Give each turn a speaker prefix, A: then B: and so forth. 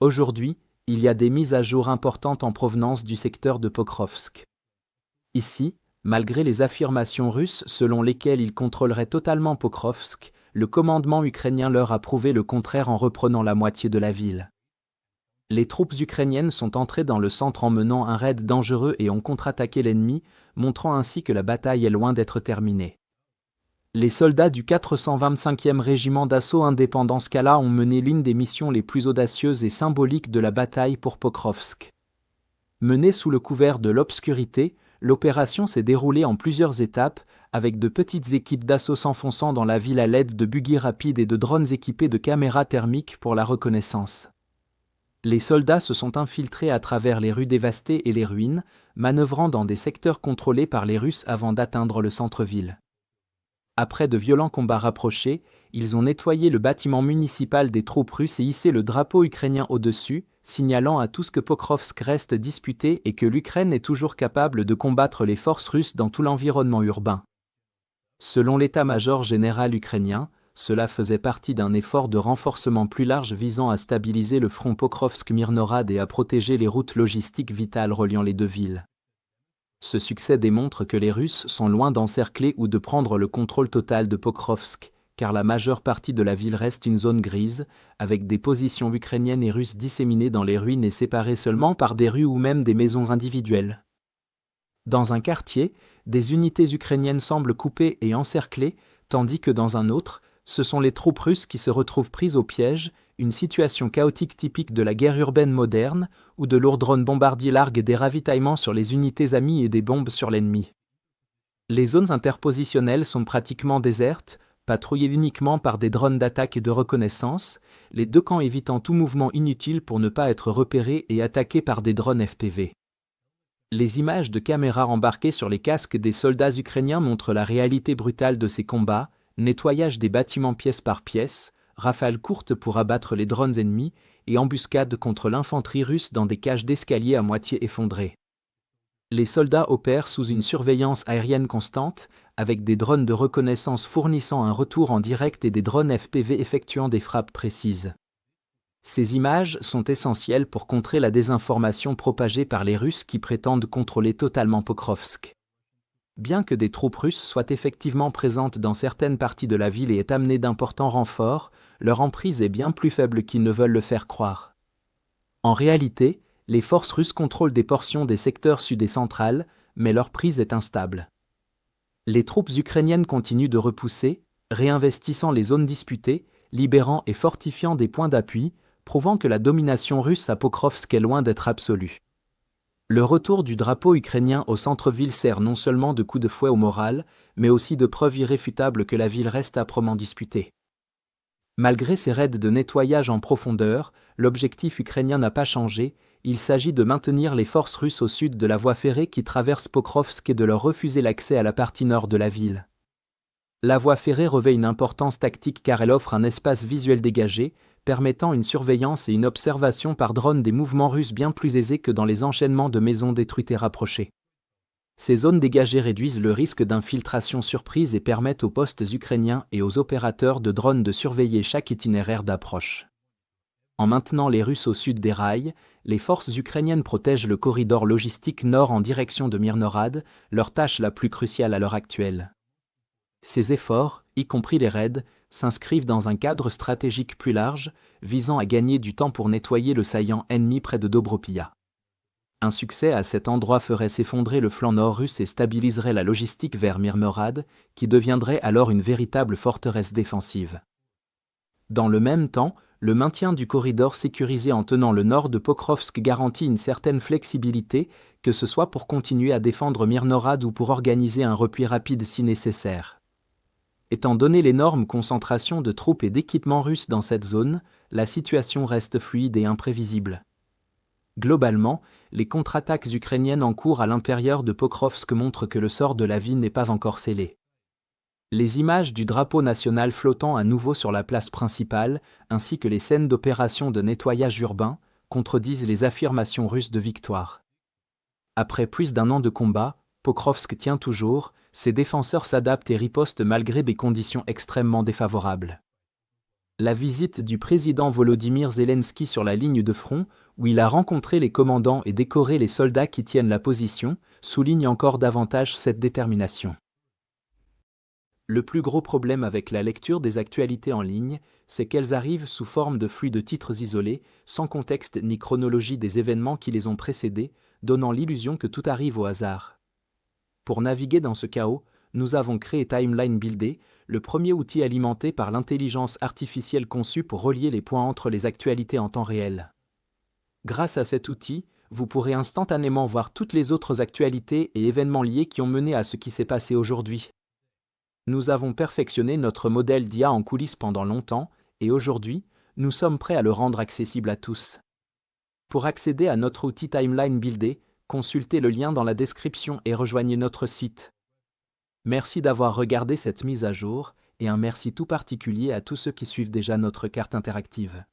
A: Aujourd'hui, il y a des mises à jour importantes en provenance du secteur de Pokrovsk. Ici, malgré les affirmations russes selon lesquelles ils contrôleraient totalement Pokrovsk, le commandement ukrainien leur a prouvé le contraire en reprenant la moitié de la ville. Les troupes ukrainiennes sont entrées dans le centre en menant un raid dangereux et ont contre-attaqué l'ennemi, montrant ainsi que la bataille est loin d'être terminée. Les soldats du 425e régiment d'assaut indépendant Skala ont mené l'une des missions les plus audacieuses et symboliques de la bataille pour Pokrovsk. Menée sous le couvert de l'obscurité, l'opération s'est déroulée en plusieurs étapes, avec de petites équipes d'assaut s'enfonçant dans la ville à l'aide de buggy rapides et de drones équipés de caméras thermiques pour la reconnaissance. Les soldats se sont infiltrés à travers les rues dévastées et les ruines, manœuvrant dans des secteurs contrôlés par les Russes avant d'atteindre le centre-ville. Après de violents combats rapprochés, ils ont nettoyé le bâtiment municipal des troupes russes et hissé le drapeau ukrainien au-dessus, signalant à tous que Pokrovsk reste disputé et que l'Ukraine est toujours capable de combattre les forces russes dans tout l'environnement urbain. Selon l'état-major général ukrainien, cela faisait partie d'un effort de renforcement plus large visant à stabiliser le front Pokrovsk-Mirnorad et à protéger les routes logistiques vitales reliant les deux villes. Ce succès démontre que les Russes sont loin d'encercler ou de prendre le contrôle total de Pokrovsk, car la majeure partie de la ville reste une zone grise, avec des positions ukrainiennes et russes disséminées dans les ruines et séparées seulement par des rues ou même des maisons individuelles. Dans un quartier, des unités ukrainiennes semblent coupées et encerclées, tandis que dans un autre, ce sont les troupes russes qui se retrouvent prises au piège, une situation chaotique typique de la guerre urbaine moderne, où de lourds drones bombardiers larguent des ravitaillements sur les unités amies et des bombes sur l'ennemi. Les zones interpositionnelles sont pratiquement désertes, patrouillées uniquement par des drones d'attaque et de reconnaissance, les deux camps évitant tout mouvement inutile pour ne pas être repérés et attaqués par des drones FPV. Les images de caméras embarquées sur les casques des soldats ukrainiens montrent la réalité brutale de ces combats, nettoyage des bâtiments pièce par pièce, rafales courtes pour abattre les drones ennemis et embuscades contre l'infanterie russe dans des cages d'escalier à moitié effondrées. Les soldats opèrent sous une surveillance aérienne constante, avec des drones de reconnaissance fournissant un retour en direct et des drones FPV effectuant des frappes précises. Ces images sont essentielles pour contrer la désinformation propagée par les Russes qui prétendent contrôler totalement Pokrovsk. Bien que des troupes russes soient effectivement présentes dans certaines parties de la ville et aient amené d'importants renforts, leur emprise est bien plus faible qu'ils ne veulent le faire croire. En réalité, les forces russes contrôlent des portions des secteurs sud et central, mais leur prise est instable. Les troupes ukrainiennes continuent de repousser, réinvestissant les zones disputées, libérant et fortifiant des points d'appui, prouvant que la domination russe à Pokrovsk est loin d'être absolue. Le retour du drapeau ukrainien au centre-ville sert non seulement de coup de fouet au moral, mais aussi de preuve irréfutable que la ville reste âprement disputée. Malgré ces raids de nettoyage en profondeur, l'objectif ukrainien n'a pas changé, il s'agit de maintenir les forces russes au sud de la voie ferrée qui traverse Pokrovsk et de leur refuser l'accès à la partie nord de la ville. La voie ferrée revêt une importance tactique car elle offre un espace visuel dégagé, permettant une surveillance et une observation par drone des mouvements russes bien plus aisés que dans les enchaînements de maisons détruites et rapprochées. Ces zones dégagées réduisent le risque d'infiltration surprise et permettent aux postes ukrainiens et aux opérateurs de drones de surveiller chaque itinéraire d'approche. En maintenant les Russes au sud des rails, les forces ukrainiennes protègent le corridor logistique nord en direction de Mirnorad, leur tâche la plus cruciale à l'heure actuelle. Ces efforts, y compris les raids, s'inscrivent dans un cadre stratégique plus large, visant à gagner du temps pour nettoyer le saillant ennemi près de Dobropia. Un succès à cet endroit ferait s'effondrer le flanc nord russe et stabiliserait la logistique vers Mirnorad, qui deviendrait alors une véritable forteresse défensive. Dans le même temps, le maintien du corridor sécurisé en tenant le nord de Pokrovsk garantit une certaine flexibilité, que ce soit pour continuer à défendre Mirnorad ou pour organiser un repli rapide si nécessaire. Étant donné l'énorme concentration de troupes et d'équipements russes dans cette zone, la situation reste fluide et imprévisible. Globalement, les contre-attaques ukrainiennes en cours à l'intérieur de Pokrovsk montrent que le sort de la ville n'est pas encore scellé. Les images du drapeau national flottant à nouveau sur la place principale, ainsi que les scènes d'opérations de nettoyage urbain, contredisent les affirmations russes de victoire. Après plus d'un an de combat, Pokrovsk tient toujours, ses défenseurs s'adaptent et ripostent malgré des conditions extrêmement défavorables. La visite du président Volodymyr Zelensky sur la ligne de front, où il a rencontré les commandants et décoré les soldats qui tiennent la position, souligne encore davantage cette détermination. Le plus gros problème avec la lecture des actualités en ligne, c'est qu'elles arrivent sous forme de flux de titres isolés, sans contexte ni chronologie des événements qui les ont précédés, donnant l'illusion que tout arrive au hasard. Pour naviguer dans ce chaos, nous avons créé Timeline Builder, le premier outil alimenté par l'intelligence artificielle conçu pour relier les points entre les actualités en temps réel. Grâce à cet outil, vous pourrez instantanément voir toutes les autres actualités et événements liés qui ont mené à ce qui s'est passé aujourd'hui. Nous avons perfectionné notre modèle d'IA en coulisses pendant longtemps, et aujourd'hui, nous sommes prêts à le rendre accessible à tous. Pour accéder à notre outil Timeline Builder, consultez le lien dans la description et rejoignez notre site. Merci d'avoir regardé cette mise à jour, et un merci tout particulier à tous ceux qui suivent déjà notre carte interactive.